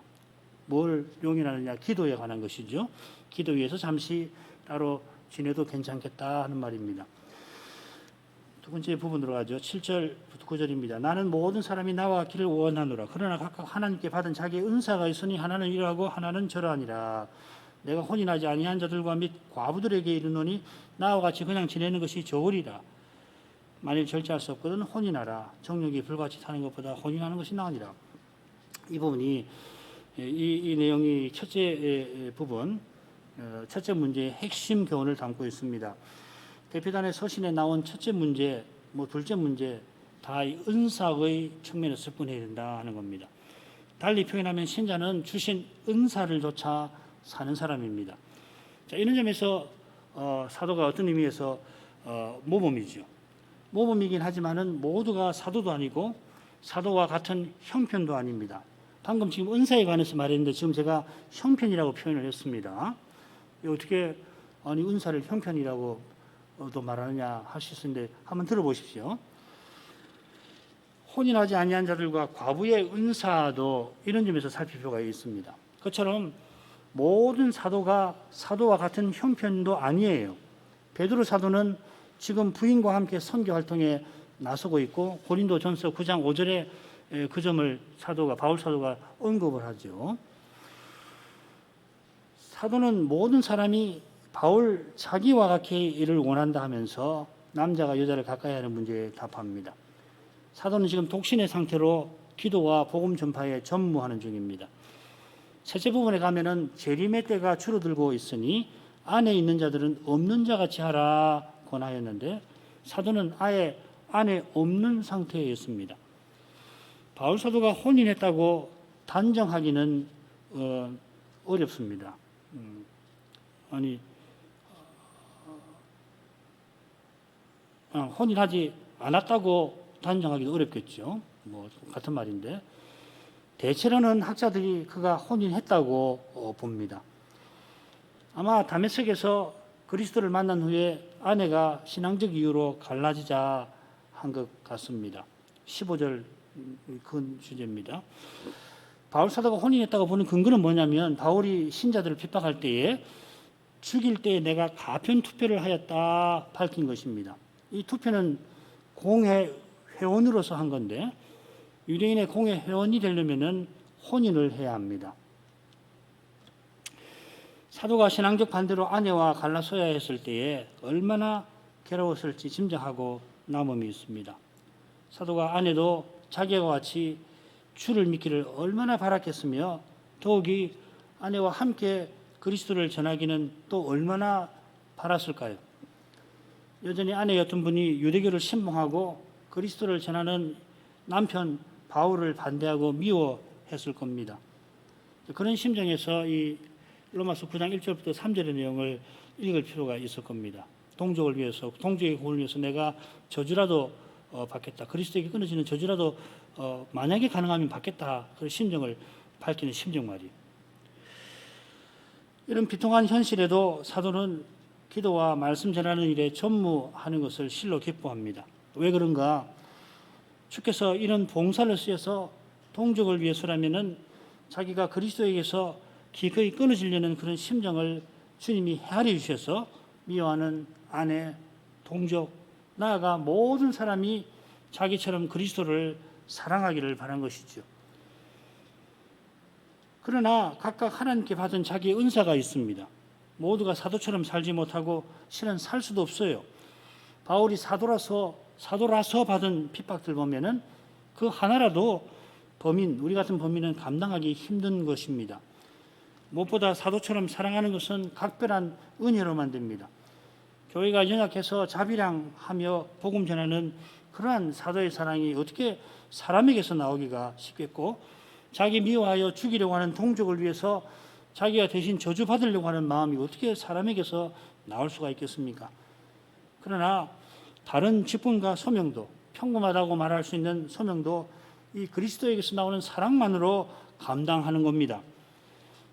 뭘 용인하느냐? 기도에 관한 것이죠. 기도 위해서 잠시 따로 지내도 괜찮겠다 하는 말입니다. 두 번째 부분으로 가죠. 7절부터 9절입니다. 나는 모든 사람이 나와 같기를 원하노라. 그러나 각각 하나님께 받은 자기의 은사가 있으니 하나는 이러하고 하나는 저러하니라. 내가 혼인하지 아니한 자들과 및 과부들에게 이르노니 나와 같이 그냥 지내는 것이 좋으리라. 만일 절제할 수 없거든 혼인하라. 정욕이 불같이 타는 것보다 혼인하는 것이 나으니라. 이 부분이 이 내용이 첫째 부분, 첫째 문제의 핵심 교훈을 담고 있습니다. 대표단의 서신에 나온 첫째 문제, 둘째 문제 다 은사의 측면에서 접근해야 된다 하는 겁니다. 달리 표현하면 신자는 주신 은사를 조차 사는 사람입니다. 자, 이런 점에서 사도가 어떤 의미에서 모범이죠. 모범이긴 하지만은 모두가 사도도 아니고 사도와 같은 형편도 아닙니다. 방금 지금 은사에 관해서 말했는데 지금 제가 형편이라고 표현을 했습니다. 어떻게 은사를 형편이라고 또 말하느냐 하실 수 있는데 한번 들어보십시오. 혼인하지 아니한 자들과 과부의 은사도 이런 점에서 살필 필요가 있습니다. 그처럼 모든 사도가 사도와 같은 형편도 아니에요. 베드로 사도는 지금 부인과 함께 선교 활동에 나서고 있고 고린도전서 9장 5절에 그 점을 바울 사도가 언급을 하죠. 사도는 모든 사람이 바울 자기와 같기를 원한다 하면서 남자가 여자를 가까이 하는 문제에 답합니다. 사도는 지금 독신의 상태로 기도와 복음 전파에 전무하는 중입니다. 셋째 부분에 가면은 재림의 때가 줄어들고 있으니 안에 있는 자들은 없는 자 같이 하라 권하였는데 사도는 아예 안에 없는 상태에 있습니다. 바울 사도가 혼인했다고 단정하기는 어렵습니다. 혼인하지 않았다고 단정하기도 어렵겠죠. 같은 말인데 대체로는 학자들이 그가 혼인했다고 봅니다. 아마 다메섹에서 그리스도를 만난 후에 아내가 신앙적 이유로 갈라지자 한 것 같습니다. 15절 그 주제입니다. 바울 사도가 혼인했다고 보는 근거는 뭐냐면 바울이 신자들을 핍박할 때에 죽일 때에 내가 가편 투표를 하였다 밝힌 것입니다. 이 투표는 공회 회원으로서 한 건데 유대인의 공회 회원이 되려면은 혼인을 해야 합니다. 사도가 신앙적 반대로 아내와 갈라서야 했을 때에 얼마나 괴로웠을지 짐작하고 남음이 있습니다. 사도가 아내도 자기와 같이 주를 믿기를 얼마나 바랐겠으며 더욱이 아내와 함께 그리스도를 전하기는 또 얼마나 바랐을까요? 여전히 아내였던 분이 유대교를 신봉하고 그리스도를 전하는 남편 바울을 반대하고 미워했을 겁니다. 그런 심정에서 이 로마서 9장 1절부터 3절의 내용을 읽을 필요가 있을 겁니다. 동족을 위해서, 동족의 구원을 위해서 내가 저주라도 받겠다. 그리스도에게 끊어지는 저주라도 만약에 가능하면 받겠다. 그런 심정을 밝히는 심정 말이에요. 이런 비통한 현실에도 사도는 기도와 말씀 전하는 일에 전무하는 것을 실로 기뻐합니다. 왜 그런가? 주께서 이런 봉사를 쓰여서 동족을 위해서라면은 자기가 그리스도에게서 기꺼이 끊어지려는 그런 심정을 주님이 헤아려 주셔서 미워하는 아내, 동족, 나아가 모든 사람이 자기처럼 그리스도를 사랑하기를 바란 것이죠. 그러나 각각 하나님께 받은 자기의 은사가 있습니다. 모두가 사도처럼 살지 못하고 실은 살 수도 없어요. 바울이 사도라서 받은 핍박들 보면은 그 하나라도 우리 같은 범인은 감당하기 힘든 것입니다. 무엇보다 사도처럼 사랑하는 것은 각별한 은혜로만 됩니다. 교회가 연약해서 자비량하며 복음 전하는 그러한 사도의 사랑이 어떻게 사람에게서 나오기가 쉽겠고 자기 미워하여 죽이려고 하는 동족을 위해서 자기가 대신 저주받으려고 하는 마음이 어떻게 사람에게서 나올 수가 있겠습니까? 그러나 다른 직분과 소명도 평범하다고 말할 수 있는 소명도 이 그리스도에게서 나오는 사랑만으로 감당하는 겁니다.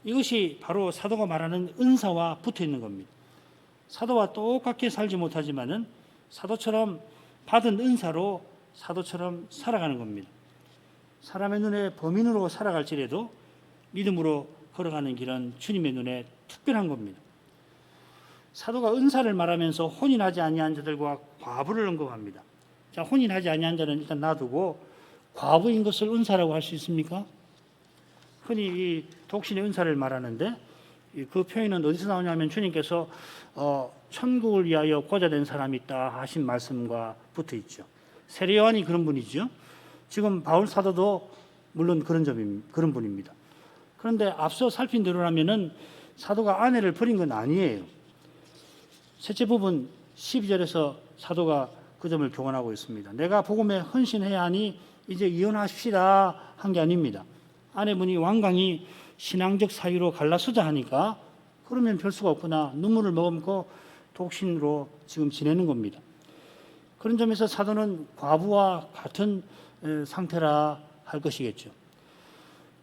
이것이 바로 사도가 말하는 은사와 붙어 있는 겁니다. 사도와 똑같게 살지 못하지만은 사도처럼 받은 은사로 사도처럼 살아가는 겁니다. 사람의 눈에 범인으로 살아갈지라도 믿음으로 걸어가는 길은 주님의 눈에 특별한 겁니다. 사도가 은사를 말하면서 혼인하지 아니한 자들과 과부를 언급합니다. 자, 혼인하지 아니한 자는 일단 놔두고 과부인 것을 은사라고 할 수 있습니까? 흔히 이 독신의 은사를 말하는데 그 표현은 어디서 나오냐면 주님께서 천국을 위하여 고자된 사람이 있다 하신 말씀과 붙어 있죠. 세례 요한이 그런 분이죠. 지금 바울 사도도 물론 그런 분입니다. 그런데 앞서 살핀 대로라면은 사도가 아내를 버린 건 아니에요. 셋째 부분 12절에서 사도가 그 점을 교훈하고 있습니다. 내가 복음에 헌신해야 하니 이제 이혼하십시다 한 게 아닙니다. 아내분이 완강히 신앙적 사유로 갈라서자 하니까 그러면 별 수가 없구나. 눈물을 머금고 독신으로 지금 지내는 겁니다. 그런 점에서 사도는 과부와 같은 상태라 할 것이겠죠.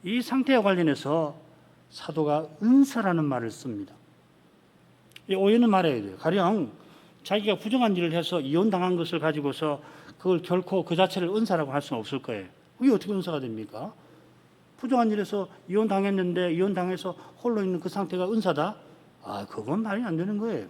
이 상태와 관련해서 사도가 은사라는 말을 씁니다. 이 오해는 말해야 돼요. 가령 자기가 부정한 일을 해서 이혼당한 것을 가지고서 그걸 결코 그 자체를 은사라고 할 수는 없을 거예요. 이게 어떻게 은사가 됩니까? 부정한 일에서 이혼당했는데 이혼당해서 홀로 있는 그 상태가 은사다? 그건 말이 안 되는 거예요.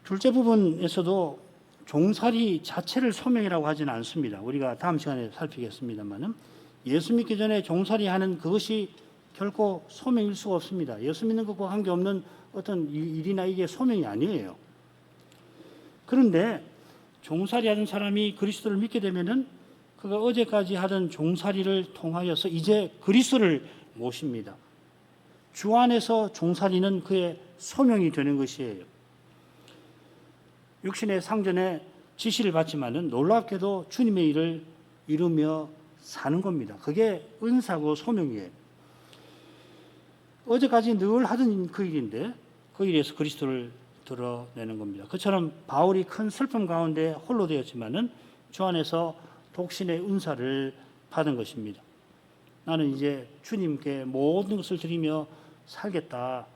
둘째 부분에서도 종살이 자체를 소명이라고 하지는 않습니다. 우리가 다음 시간에 살피겠습니다만은 예수 믿기 전에 종살이 하는 그것이 결코 소명일 수가 없습니다. 예수 믿는 것과 관계없는 어떤 일이나 이게 소명이 아니에요. 그런데 종살이 하는 사람이 그리스도를 믿게 되면은 그가 어제까지 하던 종살이를 통하여서 이제 그리스도를 모십니다. 주 안에서 종살이는 그의 소명이 되는 것이에요. 육신의 상전에 지시를 받지만은 놀랍게도 주님의 일을 이루며 사는 겁니다. 그게 은사고 소명이에요. 어제까지 늘 하던 그 일인데 그 일에서 그리스도를 드러내는 겁니다. 그처럼 바울이 큰 슬픔 가운데 홀로 되었지만은 주 안에서 독신의 은사를 받은 것입니다. 나는 이제 주님께 모든 것을 드리며 살겠다.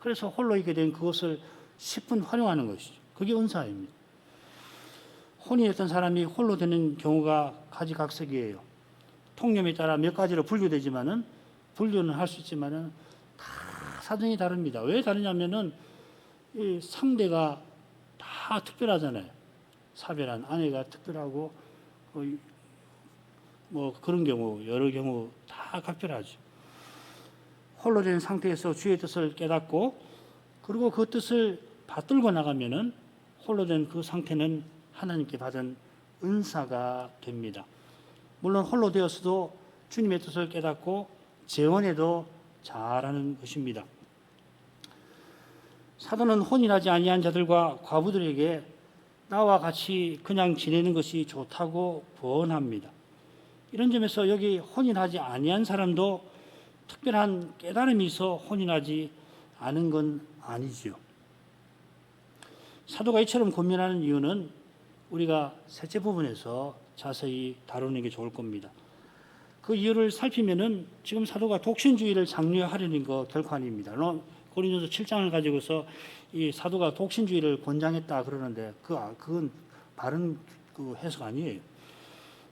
그래서 홀로 있게 된 그것을 10분 활용하는 것이죠. 그게 은사입니다. 혼인했던 사람이 홀로 되는 경우가 가지각색이에요. 통념에 따라 몇 가지로 분류되지만은 분류는 할 수 있지만은 다 사정이 다릅니다. 왜 다르냐면은 이 상대가 다 특별하잖아요. 사별한 아내가 특별하고 뭐 그런 경우 여러 경우 다 각별하죠. 홀로 된 상태에서 주의 뜻을 깨닫고 그리고 그 뜻을 받들고 나가면은 홀로 된 그 상태는 하나님께 받은 은사가 됩니다. 물론 홀로 되었어도 주님의 뜻을 깨닫고 재혼해도 잘하는 것입니다. 사도는 혼인하지 아니한 자들과 과부들에게 나와 같이 그냥 지내는 것이 좋다고 권합니다. 이런 점에서 여기 혼인하지 아니한 사람도 특별한 깨달음이 있어 혼인하지 않은 건 아니지요. 사도가 이처럼 고민하는 이유는 우리가 셋째 부분에서 자세히 다루는 게 좋을 겁니다. 그 이유를 살피면은 지금 사도가 독신주의를 장려하려는 거 결코 아닙니다. 고린도서 7장을 가지고서 이 사도가 독신주의를 권장했다 그러는데 그건 바른 그 해석 아니에요.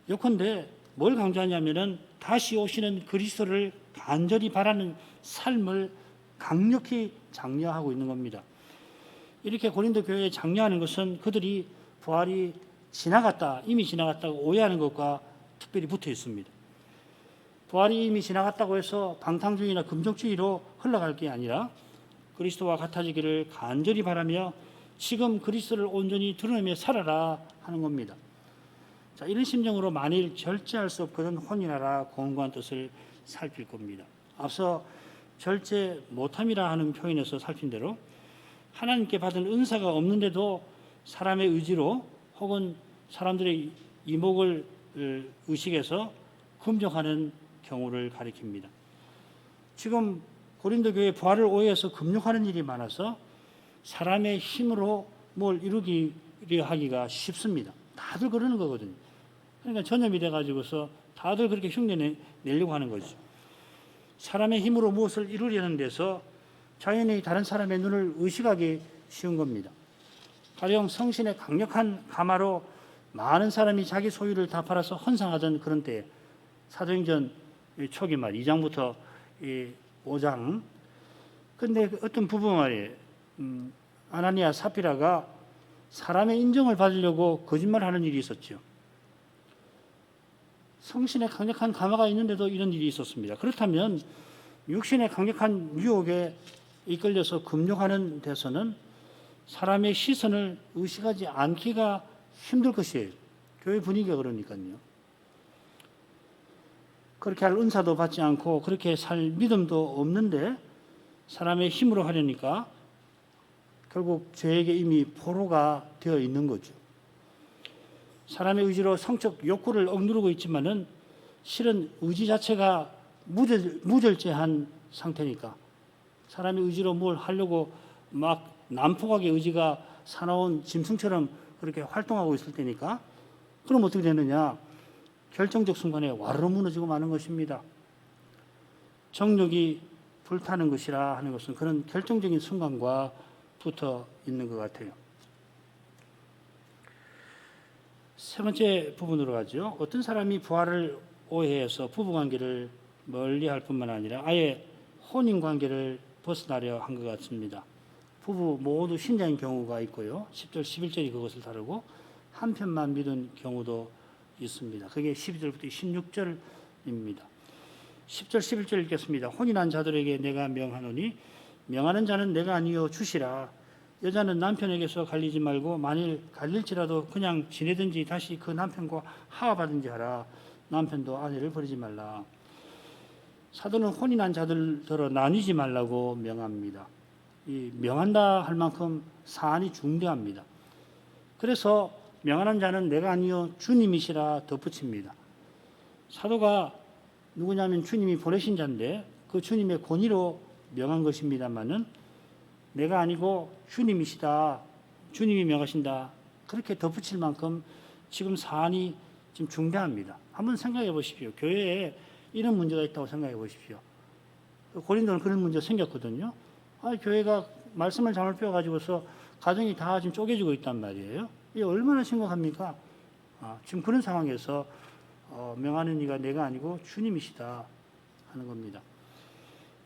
예컨대 뭘 강조하냐면은 다시 오시는 그리스도를 간절히 바라는 삶을 강력히 장려하고 있는 겁니다. 이렇게 고린도 교회에 장려하는 것은 그들이 부활이 지나갔다, 이미 지나갔다고 오해하는 것과 특별히 붙어 있습니다. 부활이 이미 지나갔다고 해서 방탕주의나 금족주의로 흘러갈 게 아니라 그리스도와 같아지기를 간절히 바라며 지금 그리스도를 온전히 드러내며 살아라 하는 겁니다. 자, 이런 심정으로 만일 절제할 수 없거든 혼인하라 권고한 뜻을 살필 겁니다. 앞서 절제 못함이라 하는 표현에서 살핀 대로 하나님께 받은 은사가 없는데도 사람의 의지로 혹은 사람들의 이목을 의식해서 금욕하는 경우를 가리킵니다. 지금 고린도 교회 부활을 오해해서 금욕하는 일이 많아서 사람의 힘으로 뭘 이루기려 하기가 쉽습니다. 다들 그러는 거거든요. 그러니까 전염이 돼가지고서 다들 그렇게 흉내 내려고 하는 거죠. 사람의 힘으로 무엇을 이루려는 데서 자연히 다른 사람의 눈을 의식하기 쉬운 겁니다. 가령 성신의 강력한 가마로 많은 사람이 자기 소유를 다 팔아서 헌상하던 그런 때에 사도행전 초기 말 2장부터 5장 근데 어떤 부부 말이에요. 아나니아 사피라가 사람의 인정을 받으려고 거짓말하는 일이 있었죠. 성신의 강력한 가마가 있는데도 이런 일이 있었습니다. 그렇다면 육신의 강력한 유혹에 이끌려서 금욕하는 데서는 사람의 시선을 의식하지 않기가 힘들 것이에요. 교회 분위기가 그러니까요. 그렇게 할 은사도 받지 않고 그렇게 살 믿음도 없는데 사람의 힘으로 하려니까 결국 죄에게 이미 포로가 되어 있는 거죠. 사람의 의지로 성적 욕구를 억누르고 있지만은 실은 의지 자체가 무절제한 상태니까 사람의 의지로 뭘 하려고 막 난폭하게 의지가 사나운 짐승처럼 그렇게 활동하고 있을 때니까 그럼 어떻게 되느냐? 결정적 순간에 와르르 무너지고 마는 것입니다. 정욕이 불타는 것이라 하는 것은 그런 결정적인 순간과 붙어 있는 것 같아요. 세 번째 부분으로 가죠. 어떤 사람이 부활을 오해해서 부부관계를 멀리할 뿐만 아니라 아예 혼인관계를 벗어나려 한 것 같습니다. 부부 모두 신자인 경우가 있고요. 10절, 11절이 그것을 다루고 한편만 믿은 경우도 있습니다. 그게 12절부터 16절입니다. 10절, 11절 읽겠습니다. 혼인한 자들에게 내가 명하노니 명하는 자는 내가 아니요 주시라. 여자는 남편에게서 갈리지 말고 만일 갈릴지라도 그냥 지내든지 다시 그 남편과 하와하든지 하라. 남편도 아내를 버리지 말라. 사도는 혼인한 자들더러 나뉘지 말라고 명합니다. 이 명한다 할 만큼 사안이 중대합니다. 그래서 명하는 자는 내가 아니요 주님이시라 덧붙입니다. 사도가 누구냐면 주님이 보내신 자인데 그 주님의 권위로 명한 것입니다마는 내가 아니고 주님이시다, 주님이 명하신다 그렇게 덧붙일 만큼 지금 사안이 지금 중대합니다. 한번 생각해 보십시오. 교회에 이런 문제가 있다고 생각해 보십시오. 고린도는 그런 문제가 생겼거든요. 교회가 말씀을 잘못 배워가지고서 가정이 다 지금 쪼개지고 있단 말이에요. 이게 얼마나 심각합니까? 지금 그런 상황에서 명하는 이가 내가 아니고 주님이시다 하는 겁니다.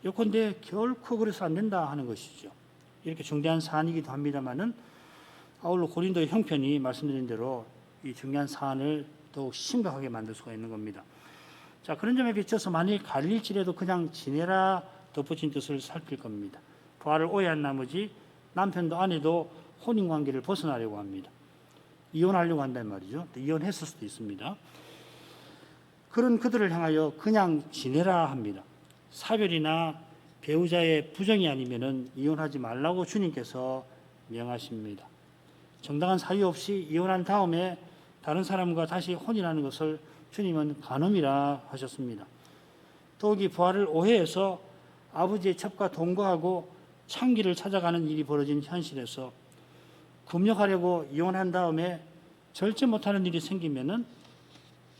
요컨대 결코 그래서 안 된다 하는 것이죠. 이렇게 중대한 사안이기도 합니다만은 아울러 고린도의 형편이 말씀드린 대로 이 중요한 사안을 더욱 심각하게 만들 수가 있는 겁니다. 자, 그런 점에 비춰서 만일 갈릴지라도 그냥 지내라 덧붙인 뜻을 살필 겁니다. 부활을 오해한 나머지 남편도 아내도 혼인관계를 벗어나려고 합니다. 이혼하려고 한단 말이죠. 이혼했을 수도 있습니다. 그런 그들을 향하여 그냥 지내라 합니다. 사별이나 배우자의 부정이 아니면은 이혼하지 말라고 주님께서 명하십니다. 정당한 사유 없이 이혼한 다음에 다른 사람과 다시 혼인하는 것을 주님은 간음이라 하셨습니다. 더욱이 부활을 오해해서 아버지의 첩과 동거하고 창기를 찾아가는 일이 벌어진 현실에서 금욕하려고 이혼한 다음에 절제 못하는 일이 생기면은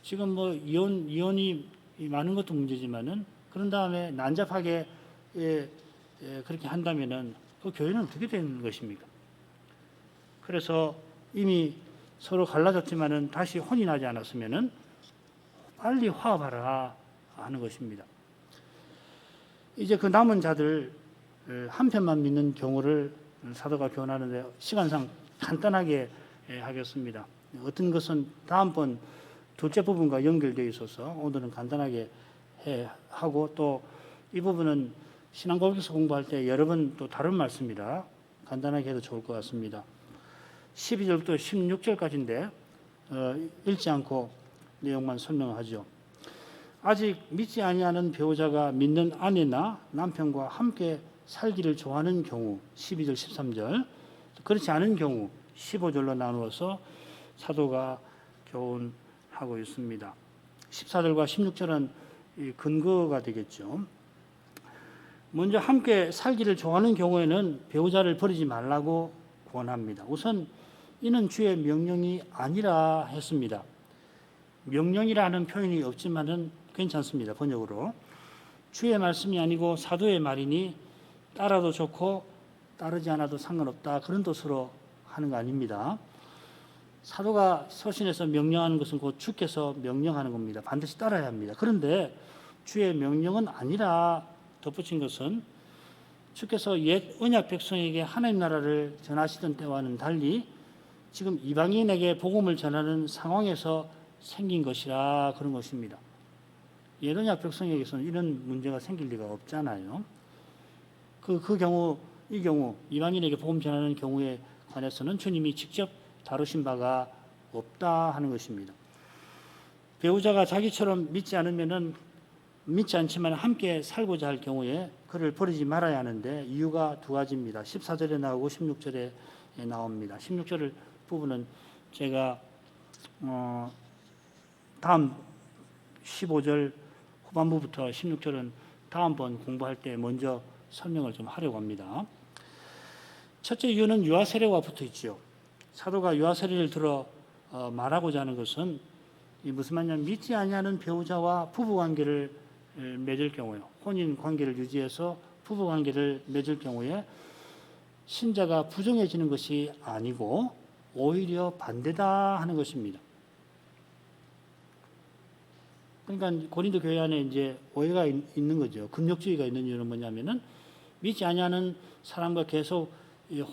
지금 뭐 이혼이 많은 것도 문제지만은 그런 다음에 난잡하게 그렇게 한다면은 그 교회는 어떻게 되는 것입니까? 그래서 이미 서로 갈라졌지만은 다시 혼인하지 않았으면은 빨리 화합하라 하는 것입니다. 이제 그 남은 자들 한편만 믿는 경우를 사도가 교훈하는데 시간상 간단하게 하겠습니다. 어떤 것은 다음번 둘째 부분과 연결되어 있어서 오늘은 간단하게 하고 또 이 부분은 신앙고백에서 공부할 때 여러 번 또 다른 말씀이라 간단하게 해도 좋을 것 같습니다. 12절부터 16절까지인데 읽지 않고 내용만 설명하죠. 아직 믿지 아니하는 배우자가 믿는 아내나 남편과 함께 살기를 좋아하는 경우 12절 13절 그렇지 않은 경우 15절로 나누어서 사도가 교훈하고 있습니다. 14절과 16절은 근거가 되겠죠. 먼저 함께 살기를 좋아하는 경우에는 배우자를 버리지 말라고 권합니다. 우선 이는 주의 명령이 아니라 했습니다. 명령이라는 표현이 없지만은 괜찮습니다. 번역으로 주의 말씀이 아니고 사도의 말이니 따라도 좋고 따르지 않아도 상관없다 그런 뜻으로 하는 거 아닙니다. 사도가 서신에서 명령하는 것은 곧 주께서 명령하는 겁니다. 반드시 따라야 합니다. 그런데 주의 명령은 아니라 덧붙인 것은 주께서 옛 언약 백성에게 하나님 나라를 전하시던 때와는 달리 지금 이방인에게 복음을 전하는 상황에서 생긴 것이라 그런 것입니다. 옛 언약 백성에게서는 이런 문제가 생길 리가 없잖아요. 이 경우 이방인에게 복음 전하는 경우에 관해서는 주님이 직접 다루신 바가 없다 하는 것입니다. 배우자가 자기처럼 믿지 않으면은 믿지 않지만 함께 살고자 할 경우에 그를 버리지 말아야 하는데 이유가 두 가지입니다. 14절에 나오고 16절에 나옵니다. 16절 부분은 제가 다음 15절 후반부부터 16절은 다음번 공부할 때 먼저 설명을 좀 하려고 합니다. 첫째 이유는 유아 세례와 붙어 있죠. 사도가 유아 세례를 들어 말하고자 하는 것은 무슨 말이냐면 믿지 아니하는 배우자와 부부 관계를 맺을 경우에 혼인 관계를 유지해서 부부 관계를 맺을 경우에 신자가 부정해지는 것이 아니고 오히려 반대다 하는 것입니다. 그러니까 고린도 교회 안에 이제 오해가 있는 거죠. 금욕주의가 있는 이유는 뭐냐면은 믿지 아니하는 사람과 계속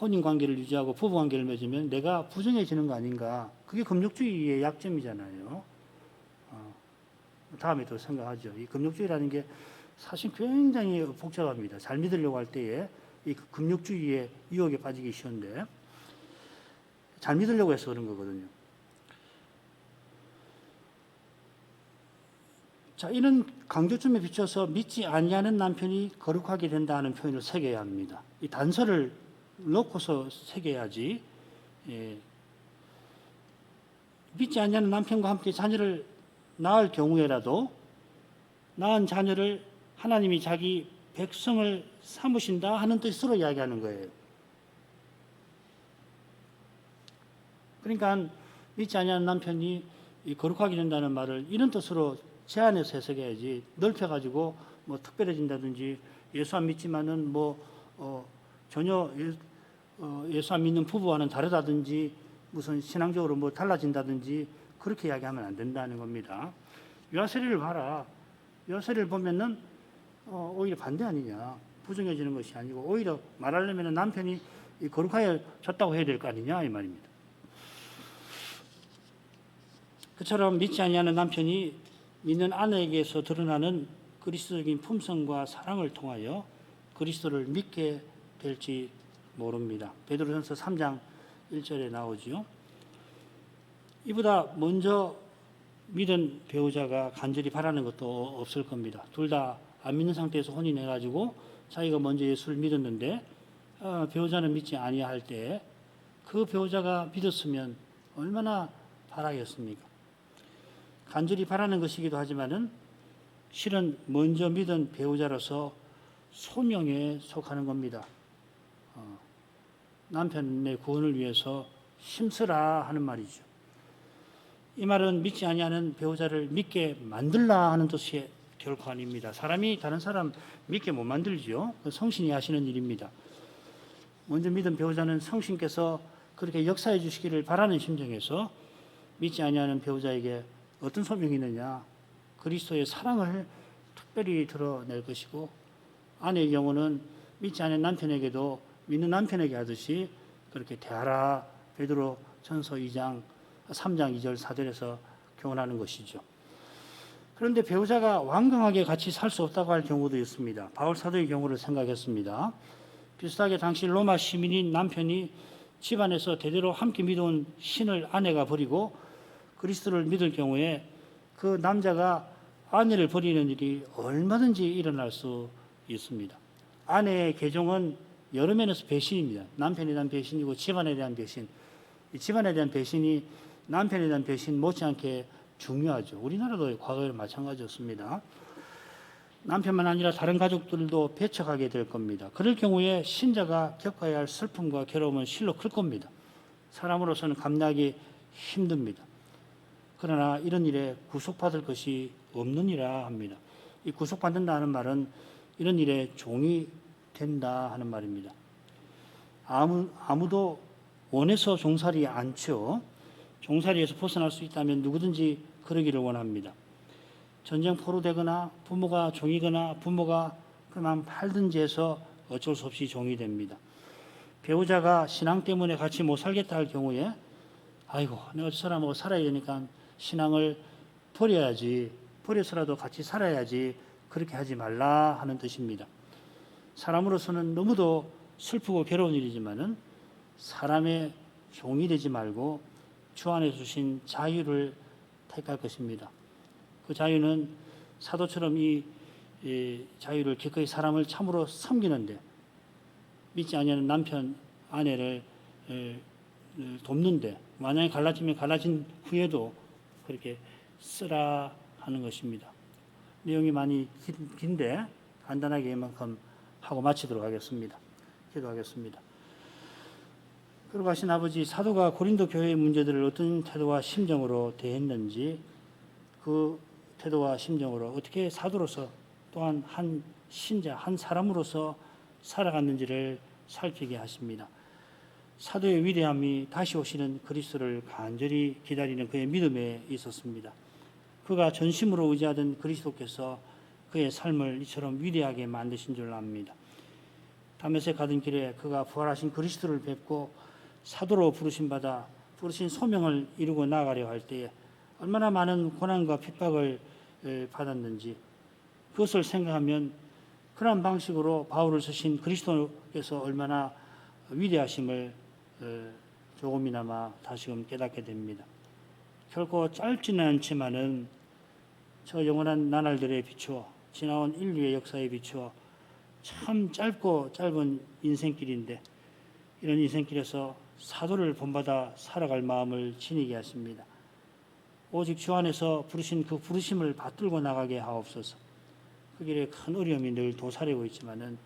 혼인 관계를 유지하고 부부 관계를 맺으면 내가 부정해지는 거 아닌가. 그게 금욕주의의 약점이잖아요. 다음에 또 생각하죠. 이 금욕주의라는 게 사실 굉장히 복잡합니다. 잘 믿으려고 할 때에 이 금욕주의의 유혹에 빠지기 쉬운데 잘 믿으려고 해서 그런 거거든요. 자, 이런 강조점에 비춰서 믿지 아니하는 남편이 거룩하게 된다는 표현을 새겨야 합니다. 이 단서를 넣고서 새겨야지. 믿지 아니하는 남편과 함께 자녀를 낳을 경우에라도 낳은 자녀를 하나님이 자기 백성을 삼으신다 하는 뜻으로 이야기하는 거예요. 그러니까 믿지 아니하는 남편이 거룩하게 된다는 말을 이런 뜻으로 제한해서 해석해야지 넓혀가지고 뭐 특별해진다든지 예수 안 믿지만은 전혀 예수 안 믿는 부부와는 다르다든지 무슨 신앙적으로 뭐 달라진다든지 그렇게 이야기하면 안 된다는 겁니다. 유아세례를 봐라. 유아세례를 보면은 오히려 반대 아니냐. 부정해지는 것이 아니고 오히려 말하려면 남편이 거룩하여졌다고 해야 될 거 아니냐 이 말입니다. 그처럼 믿지 아니하는 남편이 믿는 아내에게서 드러나는 그리스도적인 품성과 사랑을 통하여 그리스도를 믿게 될지 모릅니다. 베드로전서 3장 1절에 나오죠. 이보다 먼저 믿은 배우자가 간절히 바라는 것도 없을 겁니다. 둘 다 안 믿는 상태에서 혼인해가지고 자기가 먼저 예수를 믿었는데 배우자는 믿지 아니할 때 그 배우자가 믿었으면 얼마나 바라겠습니까? 간절히 바라는 것이기도 하지만은 실은 먼저 믿은 배우자로서 소명에 속하는 겁니다. 남편의 구원을 위해서 힘쓰라 하는 말이죠. 이 말은 믿지 아니하는 배우자를 믿게 만들라 하는 뜻이 결코 아닙니다. 사람이 다른 사람 믿게 못 만들죠. 성신이 하시는 일입니다. 먼저 믿은 배우자는 성신께서 그렇게 역사해 주시기를 바라는 심정에서 믿지 아니하는 배우자에게 어떤 소명이 있느냐? 그리스도의 사랑을 특별히 드러낼 것이고 아내의 경우는 믿지 않는 남편에게도 믿는 남편에게 하듯이 그렇게 대하라. 베드로 전서 3장 2절 4절에서 교훈하는 것이죠. 그런데 배우자가 완강하게 같이 살 수 없다고 할 경우도 있습니다. 바울 사도의 경우를 생각했습니다. 비슷하게 당시 로마 시민인 남편이 집안에서 대대로 함께 믿어온 신을 아내가 버리고 그리스도를 믿을 경우에 그 남자가 아내를 버리는 일이 얼마든지 일어날 수 있습니다. 아내의 개종은 여러 면에서 배신입니다. 남편에 대한 배신이고 집안에 대한 배신. 이 집안에 대한 배신이 남편에 대한 배신 못지않게 중요하죠. 우리나라도 과거에 마찬가지였습니다. 남편만 아니라 다른 가족들도 배척하게 될 겁니다. 그럴 경우에 신자가 겪어야 할 슬픔과 괴로움은 실로 클 겁니다. 사람으로서는 감당하기 힘듭니다. 그러나 이런 일에 구속받을 것이 없느니라 합니다. 이 구속받는다는 말은 이런 일에 종이 된다 하는 말입니다. 아무도 원해서 종살이 않죠. 종살이에서 벗어날 수 있다면 누구든지 그러기를 원합니다. 전쟁 포로되거나 부모가 종이거나 부모가 그만 팔든지 해서 어쩔 수 없이 종이 됩니다. 배우자가 신앙 때문에 같이 못 살겠다 할 경우에 아이고 내가 저 사람하고 살아야 되니까 신앙을 버려서라도 같이 살아야지 그렇게 하지 말라 하는 뜻입니다. 사람으로서는 너무도 슬프고 괴로운 일이지만은 사람의 종이 되지 말고 주 안에 주신 자유를 택할 것입니다. 그 자유는 사도처럼 이 자유를 기꺼이 사람을 참으로 섬기는데 믿지 아니하는 남편 아내를 돕는데 만약에 갈라지면 갈라진 후에도 그렇게 쓰라 하는 것입니다. 내용이 많이 긴데 간단하게 이만큼 하고 마치도록 하겠습니다. 기도하겠습니다. 그러하신 아버지, 사도가 고린도 교회의 문제들을 어떤 태도와 심정으로 대했는지 그 태도와 심정으로 어떻게 사도로서 또한 한 신자, 한 사람으로서 살아갔는지를 살피게 하십니다. 사도의 위대함이 다시 오시는 그리스도를 간절히 기다리는 그의 믿음에 있었습니다. 그가 전심으로 의지하던 그리스도께서 그의 삶을 이처럼 위대하게 만드신 줄 압니다. 다메섹 가던 길에 그가 부활하신 그리스도를 뵙고 사도로 부르신 소명을 이루고 나아가려 할 때에 얼마나 많은 고난과 핍박을 받았는지 그것을 생각하면 그런 방식으로 바울을 쓰신 그리스도께서 얼마나 위대하심을 조금이나마 다시금 깨닫게 됩니다. 결코 짧지는 않지만은 저 영원한 나날들에 비추어 지나온 인류의 역사에 비추어 참 짧고 짧은 인생길인데 이런 인생길에서 사도를 본받아 살아갈 마음을 지니게 하십니다. 오직 주 안에서 부르신 그 부르심을 받들고 나가게 하옵소서. 그 길에 큰 어려움이 늘 도사리고 있지만은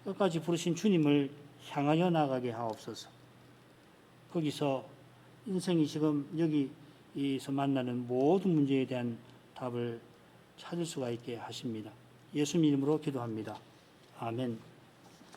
끝까지 부르신 주님을 향하여 나가게 하옵소서. 거기서 인생이 지금 여기서 만나는 모든 문제에 대한 답을 찾을 수가 있게 하십니다. 예수님 이름으로 기도합니다. 아멘.